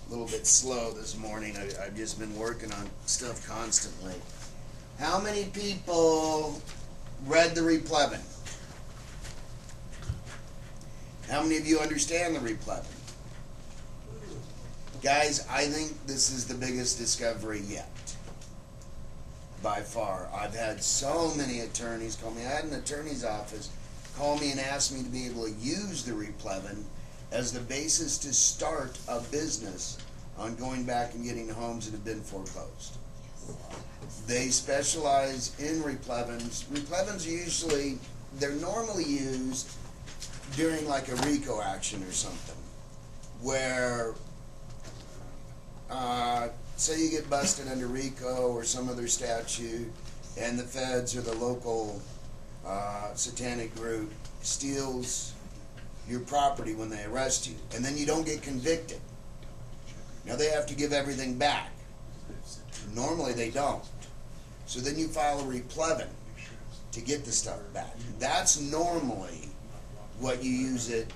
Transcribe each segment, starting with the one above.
a little bit slow this morning. I've just been working on stuff constantly. How many people read the replevin? How many of you understand the replevin? Guys, I think this is the biggest discovery yet. By far. I've had so many attorneys call me. I had an attorney's office call me and ask me to be able to use the replevin as the basis to start a business on going back and getting homes that have been foreclosed. They specialize in replevins. Replevins usually, they're normally used during like a RICO action or something, where say you get busted under RICO or some other statute, and the feds or the local satanic group steals your property when they arrest you, and then you don't get convicted. Now they have to give everything back. Normally they don't. So then you file a replevin to get the stuff back. That's normally what you use it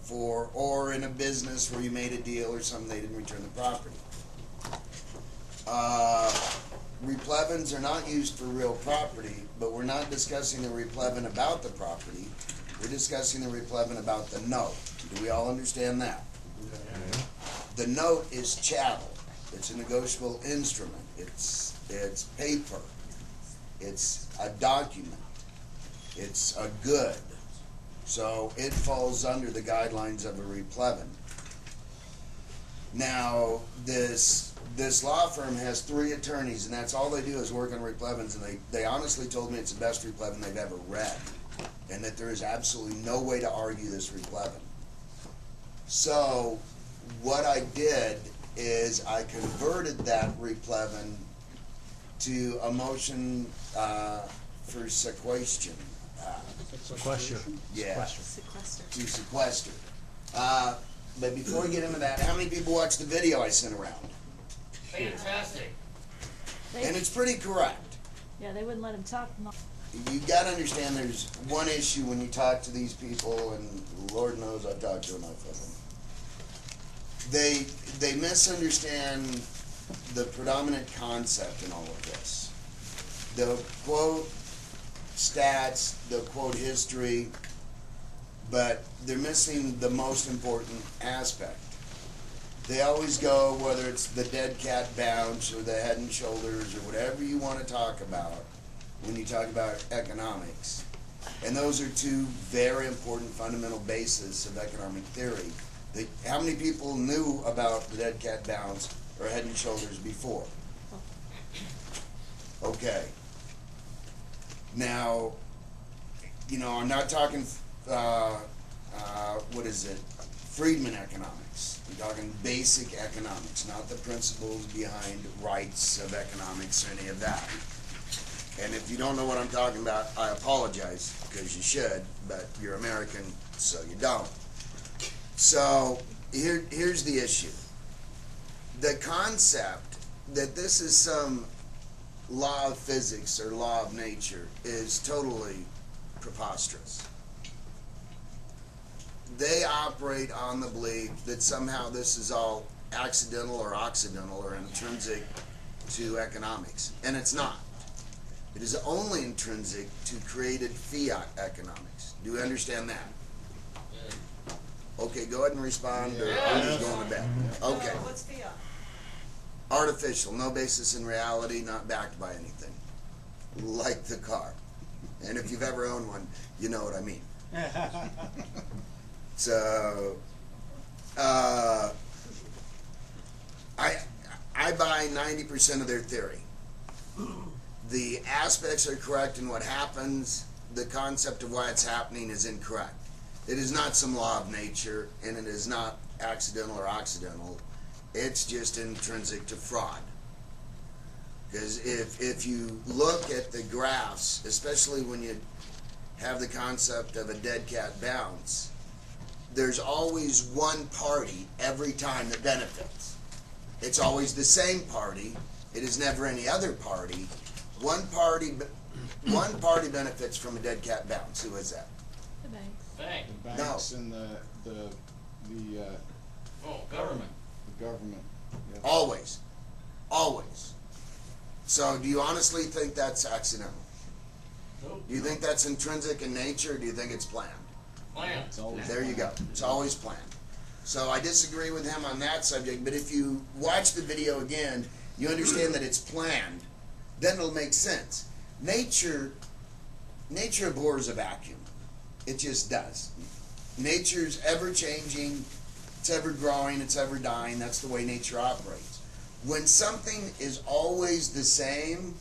for, or in a business where you made a deal or something, they didn't return the property. Replevins are not used for real property, but we're not discussing the replevin about the property. We're discussing the replevin about the note. Do we all understand that? Okay. The note is chattel. It's a negotiable instrument. It's paper. It's a document. It's a good. So it falls under the guidelines of a replevin. Now, this law firm has 3 attorneys, and that's all they do is work on replevins, and they honestly told me it's the best replevin they've ever read, and that there is absolutely no way to argue this replevin. So what I did is I converted that replevin to a motion for sequestration. Sequester. Yeah. Sequester. To sequester. But before we get into that, how many people watched the video I sent around? Fantastic. And it's pretty correct. Yeah, they wouldn't let him talk. You got to understand there's one issue when you talk to these people, and Lord knows I've talked to enough of them. They misunderstand the predominant concept in all of this. They'll quote stats, they'll quote history, but they're missing the most important aspect. They always go, whether it's the dead cat bounce or the head and shoulders or whatever you want to talk about when you talk about economics. And those are 2 very important fundamental bases of economic theory. How many people knew about the dead cat bounce or head and shoulders before? Okay. Now, you know, I'm not talking, what is it? Friedman economics. We're talking basic economics, not the principles behind rights of economics or any of that. And if you don't know what I'm talking about, I apologize, because you should, but you're American, so you don't. So here's the issue. The concept that this is some law of physics or law of nature is totally preposterous. They operate on the belief that somehow this is all accidental or occidental or intrinsic to economics, and it's not. It is only intrinsic to created fiat economics. Do you understand that? Okay, go ahead and respond, or I'm just going to bed. Okay. What's fiat? Artificial, no basis in reality, not backed by anything. Like the car. And if you've ever owned one, you know what I mean. So, I buy 90% of their theory. The aspects are correct in what happens. The concept of why it's happening is incorrect. It is not some law of nature, and it is not accidental or occidental. It's just intrinsic to fraud. Because if you look at the graphs, especially when you have the concept of a dead cat bounce, there's always one party every time that benefits. It's always the same party. It is never any other party. One party benefits from a dead cat bounce. Who is that? The banks. Bank. The banks and the government. The government. Yes. Always. Always. So do you honestly think that's accidental? Nope. Do you think that's intrinsic in nature, or do you think it's planned? Plan. It's always There you go. It's always planned. So I disagree with him on that subject, but if you watch the video again, you understand that it's planned, then it'll make sense. Nature abhors a vacuum. It just does. Nature's ever changing, it's ever growing, it's ever dying. That's the way nature operates. When something is always the same,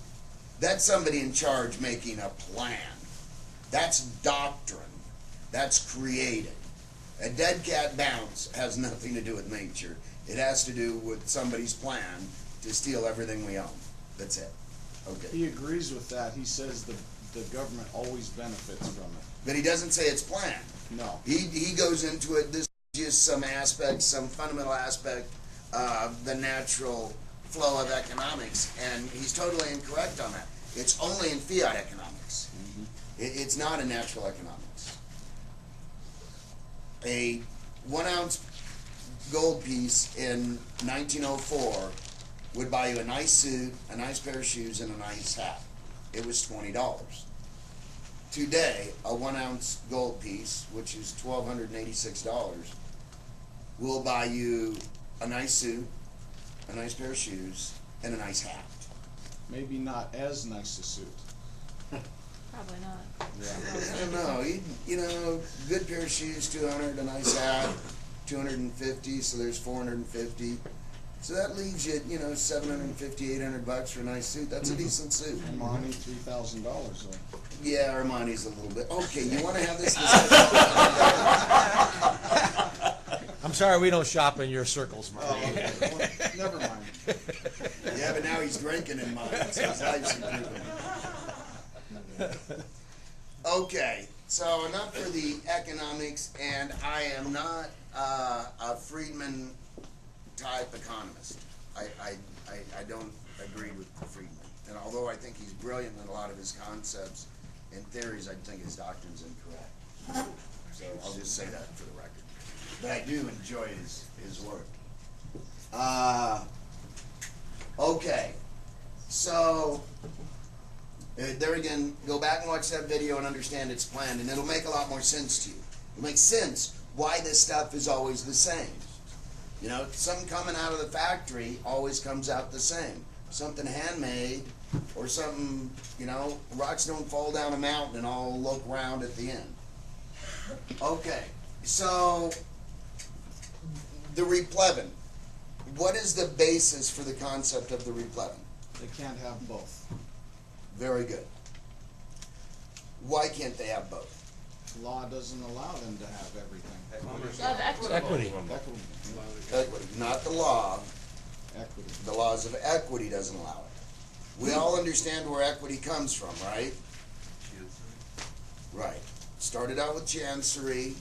that's somebody in charge making a plan. That's doctrine. That's created. A dead cat bounce has nothing to do with nature. It has to do with somebody's plan to steal everything we own. That's it. Okay. He agrees with that. He says the government always benefits from it. But he doesn't say it's planned. No. He goes into it. This is just some aspect, some fundamental aspect of the natural flow of economics, and he's totally incorrect on that. It's only in fiat economics. It's not in natural economics. A 1 ounce gold piece in 1904 would buy you a nice suit, a nice pair of shoes, and a nice hat. It was $20. Today, a 1 ounce gold piece, which is $1,286, will buy you a nice suit, a nice pair of shoes, and a nice hat. Maybe not as nice a suit. Probably not. Yeah. I don't know. You know, good pair of shoes, 200. A nice hat, 250. So there's 450. So that leaves you, you know, 750, 800 bucks for a nice suit. That's a decent suit. Armani, $3,000 though. Yeah, Armani's a little bit. Okay, you want to have this discussion? I'm sorry we don't shop in your circles, Mark. Oh, okay. Well, never mind. Yeah, but now he's drinking in mine, so his life's improving. Okay, so enough for the economics, and I am not a Friedman type economist. I don't agree with Friedman, and although I think he's brilliant in a lot of his concepts and theories, I think his doctrine's incorrect. So I'll just say that for the record. But I do enjoy his work. Okay, so there again, go back and watch that video and understand it's planned, and it'll make a lot more sense to you. It'll make sense why this stuff is always the same. You know, something coming out of the factory always comes out the same. Something handmade or something, you know, rocks don't fall down a mountain and all look round at the end. Okay, so the replevin. What is the basis for the concept of the replevin? They can't have both. Very good. Why can't they have both? Law doesn't allow them to have everything. Love equity. Equity. Equity, not the law. Equity. The laws of equity doesn't allow it. We all understand where equity comes from, right? Right. Started out with Chancery,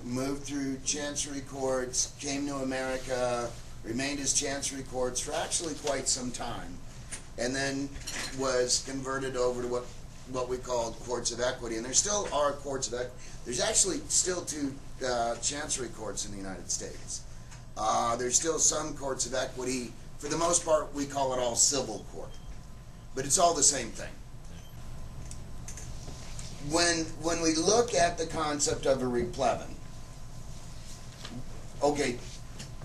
moved through Chancery courts, came to America, remained as Chancery courts for actually quite some time, and then was converted over to what we call courts of equity. And there still are courts of equity. There's actually still 2 Chancery courts in the United States. There's still some courts of equity. For the most part, we call it all civil court. But it's all the same thing. When we look at the concept of a replevin, okay,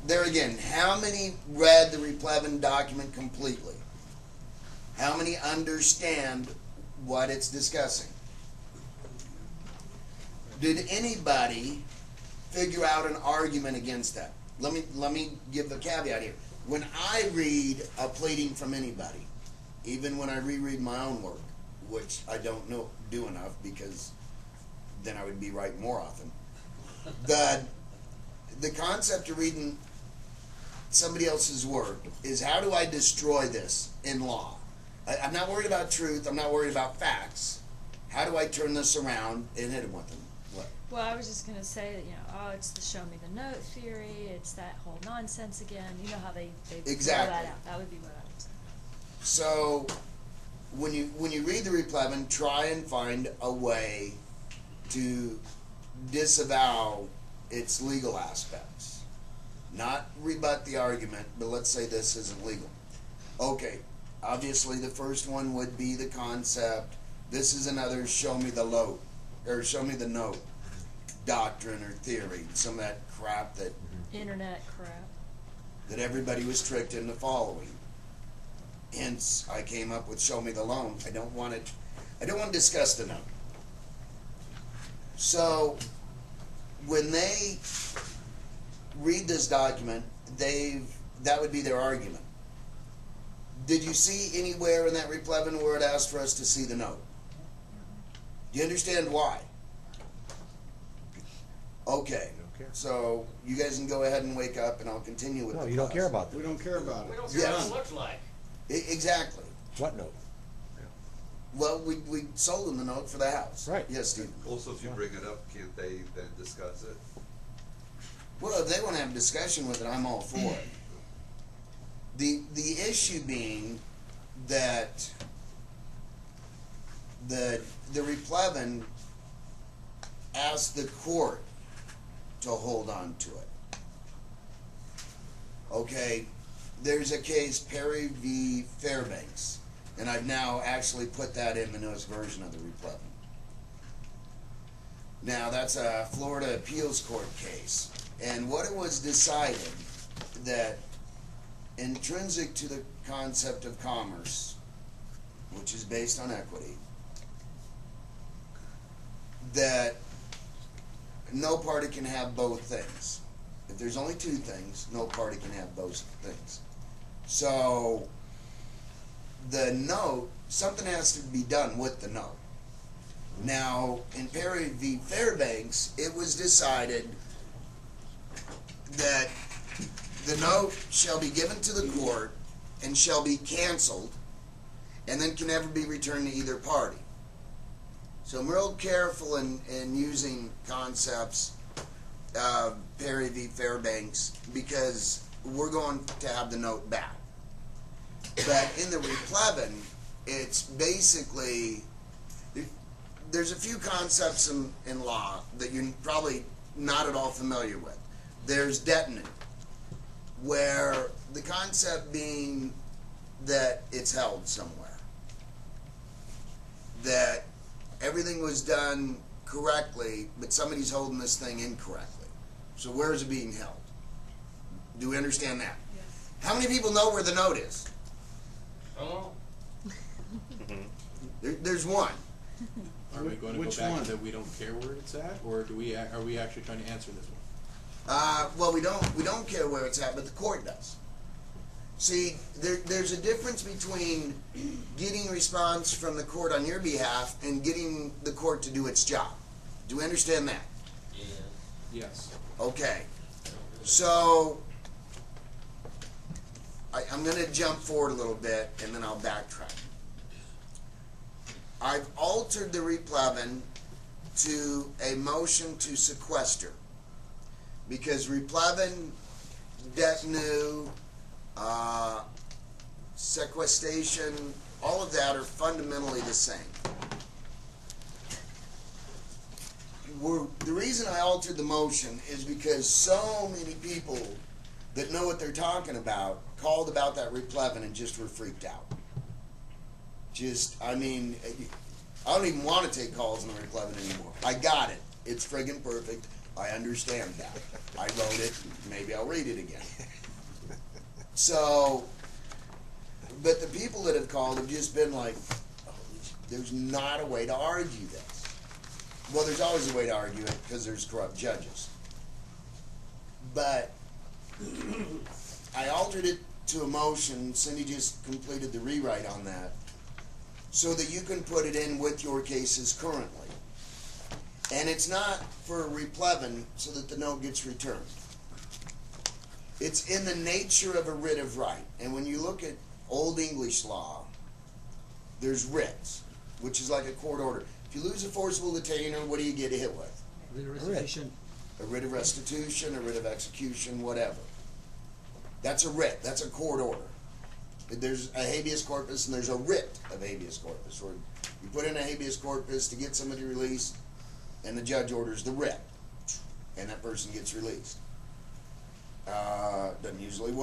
there again, how many read the replevin document completely? How many understand what it's discussing? Did anybody figure out an argument against that? Let me give the caveat here. When I read a pleading from anybody, even when I reread my own work, which I don't do enough because then I would be right more often. The concept of reading somebody else's work is, how do I destroy this in law? I'm not worried about truth. I'm not worried about facts. How do I turn this around and hit them with them? What? Well, I was just going to say that, it's the show me the note theory. It's that whole nonsense again. You know how they Exactly. throw that out. That would be what I would say. So when you read the replevin, try and find a way to disavow its legal aspects. not rebut the argument, but let's say this isn't legal. Okay, obviously the first one would be the concept. This is another show me the note, or show me the note doctrine or theory, some of that crap that Internet crap. everybody was tricked into following. Hence, I came up with show me the loan. I don't want to discuss the note. So, when they read this document, that would be their argument. Did you see anywhere in that replevin where it asked for us to see the note? Do you understand why? Okay. don't care. So, you guys can go ahead and wake up and I'll continue with No, the you don't class. care about We that. don't care about We it. don't care what Yes. it looks like. Exactly. What note? Well, we sold them the note for the house. Right. Yes, Steve. Also, if you bring it up, can't they then discuss it? Well, if they want to have a discussion with it, I'm all for it. The issue being that the replevin asked the court to hold on to it. Okay, there's a case, Perry v. Fairbanks, and I've now actually put that in the newest version of the replevin. Now, that's a Florida appeals court case, and what it was decided that intrinsic to the concept of commerce, which is based on equity, that no party can have both things. If there's only two things, no party can have both things. So, the note, something has to be done with the note. Now, in Perry v. Fairbanks, it was decided that the note shall be given to the court and shall be canceled and then can never be returned to either party. So I'm real careful in using concepts of Perry v. Fairbanks because we're going to have the note back. But in the replevin, it's basically, there's a few concepts in law that you're probably not at all familiar with. There's detonant, where the concept being that it's held somewhere. That everything was done correctly, but somebody's holding this thing incorrectly. So where is it being held? Do we understand that? Yes. How many people know where the note is? Oh, There's one. Are we going to Which go back one? to that we don't care where it's at, or are we actually trying to answer this one? Well, we don't care where it's at, but the court does. See, there's a difference between getting response from the court on your behalf and getting the court to do its job. Do we understand that? yeah. Yes. Okay. So, I'm going to jump forward a little bit and then I'll backtrack. I've altered the replevin to a motion to sequester because replevin, detenu, sequestration, all of that are fundamentally the same. The reason I altered the motion is because so many people that know what they're talking about called about that replevin and just were freaked out. I don't even want to take calls on the replevin anymore. I got it. It's friggin' perfect. I understand that. I wrote it. Maybe I'll read it again. So, but the people that have called have just been like, oh, there's not a way to argue this. Well, there's always a way to argue it because there's corrupt judges. But I altered it to a motion. Cindy just completed the rewrite on that so that you can put it in with your cases currently. And it's not for a replevin so that the note gets returned. It's in the nature of a writ of right. And when you look at Old English law, there's writs, which is like a court order. If you lose a forcible detainer, what do you get hit with? Writ of restitution. A writ of restitution, a writ of execution, whatever. That's a writ. That's a court order. There's a habeas corpus and there's a writ of habeas corpus. Where you put in a habeas corpus to get somebody released and the judge orders the writ and that person gets released. Doesn't usually work.